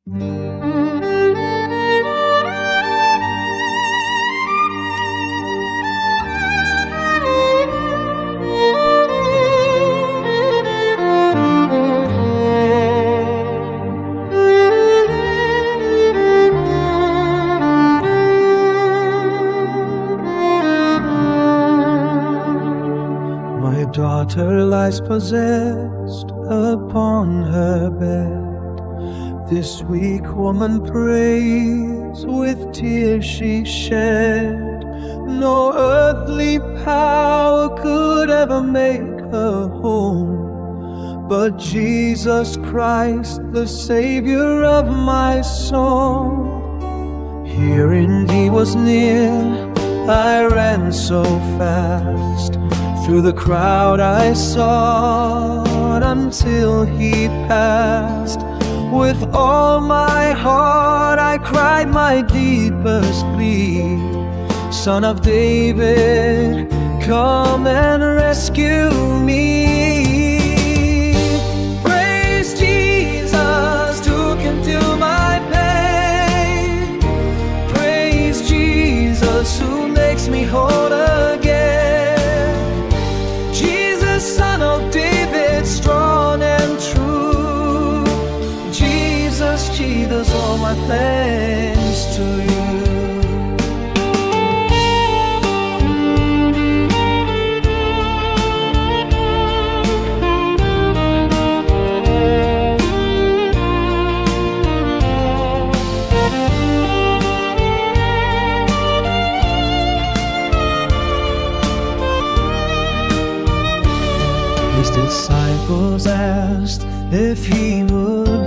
My daughter lies possessed upon her bed. This weak woman prays, with tears she shed. No earthly power could ever make her whole, but Jesus Christ, the Savior of my soul. Hearing He was near, I ran so fast. Through the crowd I sought until He passed. With all my heart I cried my deepest plea, Son of David, come and rescue me. Praise Jesus, took Him to my pain. Praise Jesus, who makes me whole again. Jesus, Son of David, strong and true. Jesus, all my thanks to you. His disciples asked if He would